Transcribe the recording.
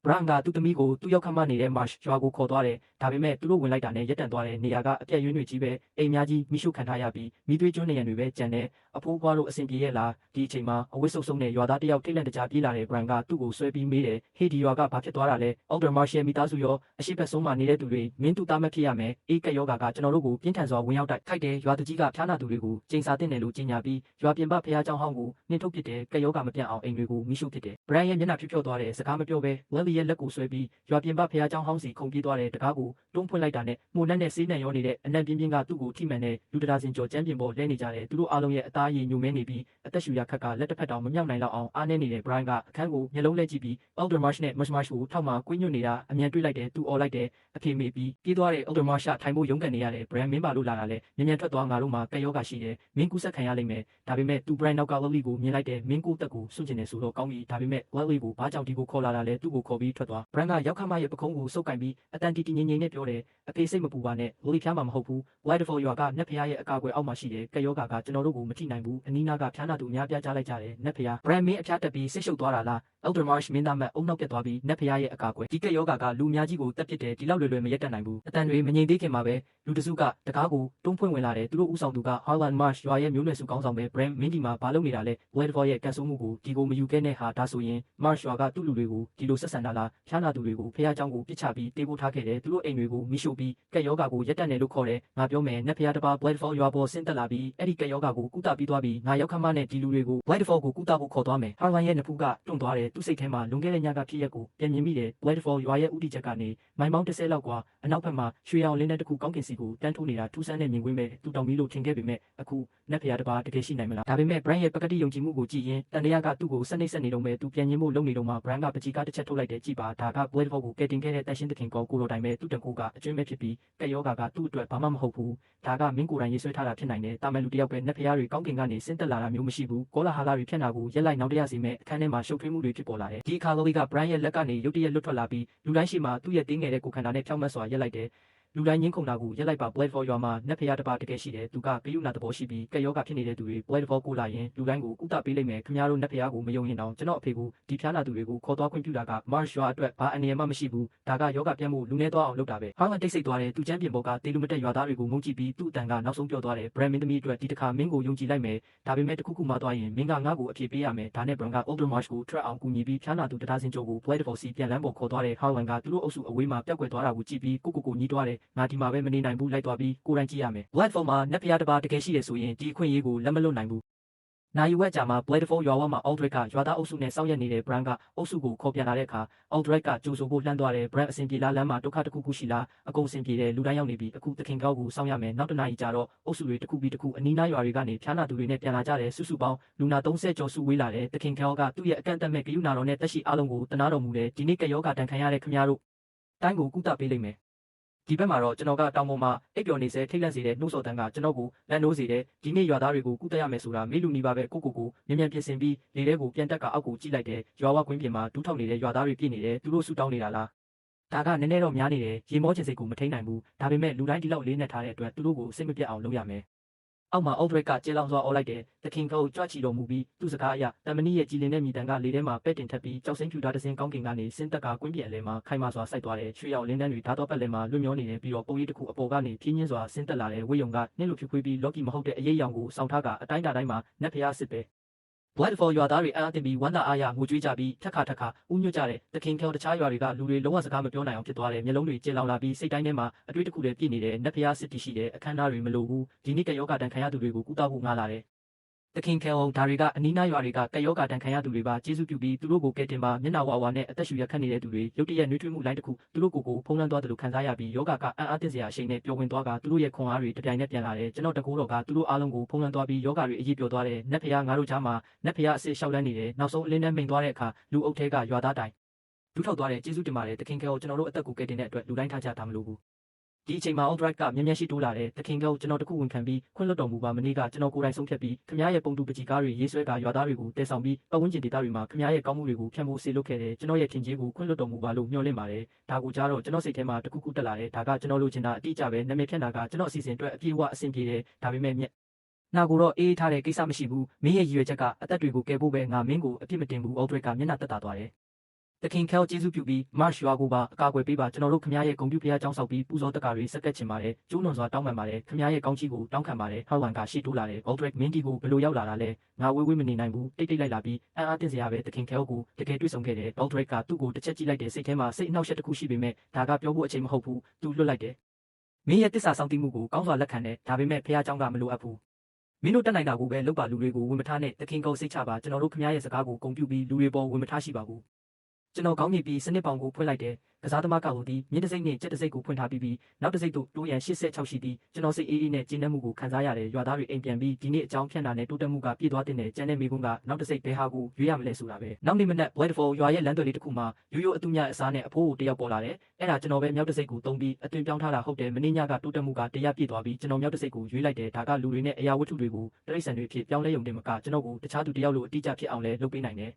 Brown ကသူ့သမီးကိုသူ့ရောက်ခမနေတဲ့ Marsh ရွာကိုခေါ်သွားတယ်။ဒါပေမဲ့သူတို့ဝင်လိုက်တာနဲ့ရပ်တန့်သွားတဲ့နေရာကအပြက်ရွှင်းတွေကြီးပဲအိမ်များကြီးမိရှုခံထားရပြီးမိသွေးကျွန်းနေရံတွေပဲကြံတယ်။အဖိုးဘွားတို့အဆင်ပြေရဲ့လားဒီအချိန်မှာအဝတ်ဆုပ်ဆုပ်နဲ့ရွာသားတယောက်ထိတ်လန့်တကြားပြေးလာတဲ့ Brown ကသူ့ကိုဆွဲပြီးမေးတယ်။ဟေးဒီရွာကဘာဖြစ်သွားတာလဲ Elder Marsh ရဲ့မိသားစုရောအရှိတ်ဘက်ဆုံးမှာနေတဲ့သူတွေမင်းသူသားမဖြစ်ရမယ်။အေးကက်ယောဂါကကျွန်တော်တို့ကိုပြင်းထန်စွာဝင်ရောက်တိုက်ခိုက်တယ်ရွာသူကြီးကဖျားနာသူတွေကိုချိန်စာတင်တယ်လို့ကြေညာပြီးရွာပြင်ပဖျားเจ้าဟောင်းကိုနှင်ထုတ်ပစ်တယ်ကက်ယောဂါမပြတ်အောင်အိမ်တွေကိုမိရှုပစ်တယ်။ Brown ရဲ့မျက်နှာဖြော့သွားတယ်စကားမပြောဘဲ Lily ရဲ့လက်ကိုဆွဲပြီးရွာပြင်ပဖျားเจ้าဟောင်းစီခုန်ပြေးသွားတဲ့တကားကိုတွန်းဖွင့်လိုက်တာနဲ့မှုန်နှက်နဲ့ဆေးနှံရောနေတဲ့အနံ့ပြင်းပြင်းကသူ့ကိုထိမှန်တဲ့လူတရာစင်ကျော်ကျမ်းပြင်ပေါ်လဲနေကြတယ်သူတို့အားလုံးရဲ့အသားရည်ညိုမဲနေပြီးအသက်ရှူရခက်ကလက်တစ်ဖက်တောင်မမြောက်နိုင်တော့အောင်အားနေနေတဲ့ Brian ကအခန်းကိုမျက်လုံးလဲကြည့်ပြီး Elder Marsh နဲ့ Marsh ကိုထောက်မှကွင်းညွတ်နေတာအမြန်တွေ့လိုက်တယ်သူអော်လိုက်တယ်အဖေမေပြီးပြေးသွားတဲ့ Elder Marsh ထိုင်ဖို့ရုန်းကန်နေရတယ် Brian မင်းပါလို့လာတာလဲမြန်မြန်ထွက်သွားငါတို့မှာကက်ယောဂါရှိတယ်မင်းကူးဆက်ခံရလိမ့်မယ်ဒါပေမဲ့သူ Brian နောက်က Lily ကိုမြင်လိုက်တယ်မင်းကိုတက်ကိုစွန့်ကျင်နေဆိုတော့ကောင်းပြီဒါပေမဲ့ Lily ကိုဘာကြောင့်ဒီကိုခေါ်လာတာလဲသူ့ကိုခေါ်ပြီးထွက်သွား Brian ကရောက်ခမရဲ့ပခုံးကိုစုပ်ကင်ပြီးအတန်တီတီငိမ့်ငိမ့်နဲ့ပြောတယ်အဖေစိတ်မပူပါနဲ့ Lily ဖျားမှာမဟုတ်ဘူး Whitefall ရွာကနတ်ဖျားရဲ့အကာအကွယ်အောက်မှာရှိတယ်ကက်ယောဂါကကျွန်တော်တို့ကိုမထိနိုင်ဘူးအနီးနားကဖျားနာသူအများပြားကြားလိုက်ကြတယ်နတ်ဖျား Brian မင်းအဖျားတက်ပြီးစိတ်ရှုပ်သွားတာလား Elder Marsh မင်းသားမတ်အုံနောက်ပြတ်သွားပြီးနတ်ဖျားရဲ့အကာအကွယ်ဒီကက်ယောဂါကလူအများကြီးကိုတက်ပစ်တယ်ဒီလောက်လွယ်လွယ်မရက်တတ်နိုင်ဘူးအတန်တွေမငြိမ်သေးခင်မှာပဲလူတစုကတကားကိုတွန်းဖွင့်ဝင်လာတယ်သူတို့ဥဆောင်သူက Harlan Marsh ရွာရဲ့မျိုးနွယ်စုကောင်းဆောင်ပဲ Brian မင်းဒီမှာဘာလုပ်နေတာလဲ Whitefall ရဲ့ကန်ဆိုးမှုကိုဒီကိုမယူခဲ့နဲ့ဟာဒါဆိုရင် Marsh ရွာကသူ့လူတွေကိုဒီလိုဆက်ဆံတာလားဖျားနာသူတွေကိုဖျားเจ้าကိုပစ်ချပြီးတေးဖို့ထားခဲ့တယ်သူတို့အိမ်တွေကိုမိရှို့ပြီးကက်ယောဂါကိုရက်တန့်တယ်လို့ခေါ်တယ်ငါပြောမယ်နတ်ဖျားတစ်ပါး Whitefall ရွာပေါ်ဆင်းသက်လာပြီးအဲ့ဒီကက်ယောဂါကိုကုသပြီးသွားပြီးငါရောက်ခမနဲ့ဒီလူတွေကို Whitefall ကိုကုသဖို့ခေါ်သွားမယ် Harlan ရဲ့နဖူးကတွန့်သွားတယ်သူ့စိတ်ထဲမှာလွန်ခဲ့တဲ့ညကဖြစ်ရက်ကိုပြန်မြင်မိတယ် Whitefall ရွာရဲ့ဥတီချက်ကနေမိုင်ပေါင်း30လောက်ကွာအနောက်ဘက်မှာရွှေရောင်လင်းတဲ့တစ်ခုကောင်းကင်စီကိုတန်းထိုးနေတာထူးဆန်းတဲ့မြင်ကွင်းပဲသူတောင်ပြီးလို့ထင်ခဲ့ပေမဲ့အခုနတ်ဖျားတစ်ပါးတကယ်ရှိနိုင်မလားဒါပေမဲ့ Brian ရဲ့ပကတိယုံကြည်မှုကိုကြည့်ရင်တန်တရားကသူ့ကိုစနစ်ဆက်နေတော့မဲ့သူပြန်ရင်းဖို့လုပ်နေတော့မှ Brian ကပကြီးကားတစ်ချက်ထုတ်လိုက်တယ်ကြည့်ပါဒါက Whitefall ကိုကယ်တင်ခဲ့တဲ့တန်ရှင်းသခင်ကိုတော်တိုင်ပဲသူ့တကူကအကျွမ်းမဲ့ဖြစ်ပြီးကက်ယောဂါကသူ့အတွက်ဘာမှမဟုတ်ဘူးဒါကမင်းကိုယ်တိုင်ရေးဆွဲထားတာဖြစ်နိုင်တယ်တာမန်လူတယောက်ပဲနတ်ဖျားတွေကောင်းကင်ကနေဆင်းသက်လာတာမျိုးမရှိဘူးကောလာဟာလာတွေဖြတ်နာကိုရက်လိုက်နောက်တရစီမဲ့အခန်းထဲမှာရှုပ်ထွေးမှုတွေဖြစ်ပေါ်လာတယ်ဒီအခါ Lily က Brian ရဲ့လက်ကနေရုတ်တရက်လွတ်ထွက်လာပြီးလူတိုင်းရှိမှသူ့ရဲ့တင်းငယ်တဲ့ကိုခန္ဓာနဲ့ဖြောင့်မတ်စွာရက်လိုက်တယ်လူတိုင်းငင်းခုန်တာကိုရက်လိုက်ပါ Whitefall ရွာမှာနတ်ဖျားတစ်ပါးတကယ်ရှိတယ်သူကဂယုဏသဘောရှိပြီးကက်ယောဂါဖြစ်နေတဲ့သူတွေ Whitefall ကိုလာရင်လူတိုင်းကိုကုသပေးလိမ့်မယ်ခင်ဗျားတို့နတ်ဖျားကိုမယုံရင်တော့ကျွန်တော်အဖေကိုဒီဖျားနာသူတွေကိုခေါ်သွားခွင့်ပြုတာက Marsh ရွာအတွက်ဘာအနေရမှမရှိဘူးဒါကယောဂပြတ်မှုလူနေသွားအောင်လုပ်တာပဲ Harlan တိတ်ဆိတ်သွားတယ်သူချမ်းပြင်ပေါ်ကတေလူမတက်ရွာသားတွေကိုငုံကြည့်ပြီးသူ့အတန်ကနောက်ဆုံးပြောသွားတယ် Brian မင်းသမီးအတွက်ဒီတစ်ခါမင်းကိုယုံကြည်လိုက်မယ်ဒါပေမဲ့တခုခုမှသွားရင်မင်းကငါ့ကိုအပြေပေးရမယ်ဒါနဲ့ Brian က Elder Marsh ကိုထွက်အောင်ကူညီပြီးဖျားနာသူတရားစင်ကြိုကို Whitefall စီပြန်လမ်းပေါ်ခေါ်သွားတယ် Harlan ကသူတို့အုပ်စုအဝေးမှာပြက်ကွယ်သွားတာကိုကြည့်ပြီးကိုညီးသွားတယ်ငါဒီမှာပဲမနေနိုင်ဘူးလိုက်သွားပြီးကိုယ်တိုင်ကြည့်ရမယ် Whitefall မှာနတ်ဖျားတစ်ပါးတကယ်ရှိတယ်ဆိုရင်ဒီအခွင့်အရေးကိုလက်မလွတ်နိုင်ဘူးနိုင်ဝက်ကြာမှာ Whitefall ရွာဝမှာ Aldrich ကရွာသားအုပ်စုနဲ့စောင့်ရက်နေတဲ့ Brian ကအုပ်စုကိုခေါ်ပြန်လာတဲ့အခါ Aldrich ကကြိုဆိုဖို့လှမ်းသွားတယ် Brian အဆင်ပြေလားလမ်းမှာဒုက္ခတစ်ခုခုရှိလားအကုန်အဆင်ပြေတယ်လူတိုင်းရောက်နေပြီအခုသခင်ကောက်ကိုစောင့်ရမယ်နောက်တစ်နာရီကြာတော့အုပ်စုတွေတစ်ခုပြီးတစ်ခုအနီးနားရွာတွေကနေဖျားနာသူတွေနဲ့ပြန်လာကြတယ်စုစုပေါင်းလူနာ30ကျော်စုဝေးလာတယ်သခင်ကောက်ကသူ့ရဲ့အကန့်အသတ်မဲ့ဂရုဏာတော်နဲ့တက်ရှိအားလုံးကိုတနာတော်မူတယ်ဒီနေ့ကက်ယောဂါတန်ခံရတဲ့ခင်ဗျားတို့တိုင်းကိုကုသပေးလိမ့်မယ်ဒီဘက်မှာတော့ကျွန်တော်ကတောင်ပေါ်မှာအိပ်ပျော်နေစေထိတ်လန့်စေတဲ့နှိုးဆော်တန်းကကျွန်တော်ကိုလန့်နိုးစေတယ်ဒီနေ့ရွာသားတွေကိုကုသရမယ်ဆိုတာမေးလူနီးပါပဲကိုမြန်မြန်ပြင်ဆင်ပြီးလေထဲကိုပြန်တက်ကအောက်ကိုကြည့်လိုက်တယ်ရွာဝကွင်းပြင်မှာဒူးထောက်နေတဲ့ရွာသားတွေပြည့်နေတယ်သူတို့ဆူတောင်းနေတာလားဒါကနည်းနည်းတော့များနေတယ်ရေမောချင်စိတ်ကိုမထိန်နိုင်ဘူးဒါပေမဲ့လူတိုင်းဒီလောက်လေးနဲ့ထားတဲ့အတွက်သူတို့ကိုစိတ်မပြတ်အောင်လုပ်ရမယ်အောက်မှာ Aldrich ကကျေလောင်စွာအော်လိုက်တယ်သခင်ကောက်ကြွချီတော်မူပြီးသူ့စကားအရတမဏိရဲ့ကြည်လင်တဲ့မိတန်ကလေထဲမှာပဲ့တင်ထပ်ပြီးကြောက်စိမ့်ဖြူထားတဲ့စင်ကောင်းကင်ကနေစင်းတက်ကကွင်းပြင်အလဲမှာခိုင်မာစွာစိုက်သွားတယ်ရွှေရောင်လင်းတန်းတွေဓာတ်တော်ပတ်လဲမှာလွတ်မျောနေတယ်ပြီးတော့ပုံရိပ်တစ်ခုအပေါ်ကနေပြင်းပြင်းစွာဆင်းသက်လာတဲ့ဝိယုံကနှင်းလိုဖြူခွေးပြီးလော်ကီမဟုတ်တဲ့အရေးရောင်ကိုစောင့်ထားကအတိုင်းတာတိုင်းမှာနတ်ဖျားစစ်ပဲ Whitefall ရွာသားတွေအားအသင့်ပြီးဝမ်းသာအားရငိုကြွေးကြပြီးထက်ခါဥညွတ်ကြတယ်သခင်ကောက်တခြားရွာတွေကလူတွေလုံးဝစကားမပြောနိုင်အောင်ဖြစ်သွားတယ်မျက်လုံးတွေကျလောင်လာပြီးစိတ်တိုင်းထဲမှာအတွေ့တစ်ခုတည်းပြည့်နေတယ်နတ်ဖျားစစ်တီရှိတယ်အခမ်းအနားတွေမလိုဘူးဒီနေ့ကက်ယောဂါတန်ခံရသူတွေကိုကုသဖို့ငါလာတယ်သခင်ခဲအောင်ဒါတွေကအနီးနားရွာတွေကကက်ယောဂါတန်ခံရသူတွေပါကျေးဇူးပြုပြီးသူတို့ကိုကယ်တင်ပါမျက်နှာဝါနဲ့အသက်ရှူရခတ်နေတဲ့သူတွေရုတ်တရက်နှွေးထွေးမှုလိုင်းတစ်ခုသူတို့ကိုဖုံးလွှမ်းသွားတယ်လို့ခံစားရပြီးယောဂါကအံ့အားသင့်စရာအရှိန်နဲ့ပျော်ဝင်သွားကသူတို့ရဲ့ခွန်အားတွေတပြိုင်နက်ပြန်လာတယ်ကျွန်တော်တကူတော်ကသူတို့အားလုံးကိုဖုံးလွှမ်းသွားပြီးယောဂါတွေအရေးပျော်သွားတယ်နတ်ဖျားငါတို့ချားမှာနတ်ဖျားအစစ်လျှောက်လန်းနေတယ်နောက်ဆုံးအလင်းနဲ့မိန်သွားတဲ့အခါလူအုပ်ထဲကရွာသားတိုင်ဒူးထောက်သွားတယ်ကျေးဇူးတင်ပါတယ်သခင်ခဲအောင်ကျွန်တော်တို့အသက်ကိုကယ်တင်တဲ့အတွက်လူတိုင်းထားကြတာမလို့ဘူးဒီအချိန်မှာ Aldrich ကမြန်မြန်ရှိတိုးလာတယ်သခင်ကောက်ကျွန်တော်တခုဝန်ခံပြီးခွင့်လွှတ်တော်မူပါမနေ့ကကျွန်တော်ကိုယ်တိုင်ဆုံးဖြတ်ပြီးခမ ्या ရဲ့ပုံတူပကြီးကားတွေရေးဆွဲကရွာသားတွေကိုတဲဆောင်ပြီးပတ်ဝန်းကျင်ဒေသတွေမှာခမ ्या ရဲ့ကောင်းမှုတွေကိုဖြန့်ဖို့စေလုပ်ခဲ့တယ်ကျွန်တော်ရဲ့ထင်ကြီးကိုခွင့်လွှတ်တော်မူပါလို့မျှော်လင့်ပါတယ်ဒါကိုကြားတော့ကျွန်တော်စိတ်ထဲမှာတခုခုတက်လာတယ်ဒါကကျွန်တော်လိုချင်တာအတိအကျပဲနာမည်ဖြတ်တာကကျွန်တော်အစီအစဉ်အတွက်အပြည့်အဝအဆင်ပြေတယ်ဒါပေမဲ့နာကိုတော့အေးထားတဲ့ကိစ္စမရှိဘူးမင်းရဲ့ရည်ရွယ်ချက်ကအသက်တွေကိုကယ်ဖို့ပဲငါမင်းကိုအပြစ်မတင်ဘူး Aldrich ကမျက်နှာတက်တာသွားတယ် သခင်ခဲကိုကျေးဇူးပြုပြီးမရွာကိုပါအကာအကွယ်ပေးပါကျွန်တော်တို့ခမရဲ့ဂုံပြူဖျားကျောင်းဆောက်ပြီးပူဇော်တက္ကရာတွေစက္ကက်ချင်ပါတယ်ကျိုးနွန်စွာတောင်းပန်ပါတယ်ခမရဲ့ကောင်းချီးကိုတောင်းခံပါတယ်ဟောက်ဝန်ကရှေ့တိုးလာတယ် Goldrick မင်းတီကိုဘယ်လိုရောက်လာတာလဲငါဝေးမနေနိုင်ဘူးတိတ်လိုက်လာပြီးအံ့အားသင့်စရာပဲသခင်ခဲကိုတကယ်တွေ့ဆုံခဲ့တယ် Goldrick ကသူ့ကိုတစ်ချက်ကြည့်လိုက်တယ်စိတ်ထဲမှာစိတ်အနှောက်အယှက်တစ်ခုရှိပေမဲ့ဒါကပြောဖို့အချိန်မဟုတ်ဘူးသူလွတ်လိုက်တယ်မင်းရဲ့တစ္ဆာဆောင်သိမှုကိုကောင်းစွာလက်ခံတယ်ဒါပေမဲ့ဖះเจ้าကမလိုအပ်ဘူးမင်းတို့တက်နိုင်တာကိုပဲလုပ်ပါလူတွေကိုဝင်မထားနဲ့သခင်ကုံစိတ်ချပါကျွန်တော်တို့ခမရဲ့စကားကိုဂုံပြူပြီးလူတွေပေါ်ဝင်မထားရှိပါဘူးကျွန်တော်ကောင်းမြည်ပြီးစနစ်ပေါင်ကိုဖွင့်လိုက်တယ်ကစားသမားကောက်သည်မြင်းတစိမ့်နဲ့ကြက်တစိမ့်ကိုဖွင့်ထားပြီးနောက်တစိမ့်တို့တိုးရန်86ရှိသည်ကျွန်တော်စိတ်အေးအေးနဲ့ကျင်းနှံ့မှုကိုခံစားရတယ်ရွာသားတွေအိမ်ပြန်ပြီးဒီနေ့အကြောင်းဖြန့်တာနဲ့တိုးတက်မှုကပြည့်သွားတဲ့ကျန်တဲ့မိကုန်းကနောက်တစိမ့်ဘဲဟာကိုရွေးရမလဲဆိုတာပဲနောက်နေ့မနက် Bladeford ရွာရဲ့လမ်းသွယ်လေးတစ်ခုမှာရိုးရိုးအတူမြအစားနဲ့အဖိုးကိုတယောက်ပေါ်လာတယ်အဲ့ဒါကျွန်တော်ပဲမြောက်တစိမ့်ကိုတုံးပြီးအသွင်ပြောင်းထားတာဟုတ်တယ်မင်းညကတိုးတက်မှုကတရားပြည့်သွားပြီးကျွန်တော်မြောက်တစိမ့်ကိုရွေးလိုက်တယ်ဒါကလူတွေနဲ့အရာဝတ္ထုတွေကိုတရိတ်ဆန်တွေဖြစ်ပြောင်းလဲရုံတင်မကကျွန်တော်ကိုတခြားသူတယောက်လိုအတိအကျဖြစ်အောင်လဲလုပ်ပေးနိုင်တယ်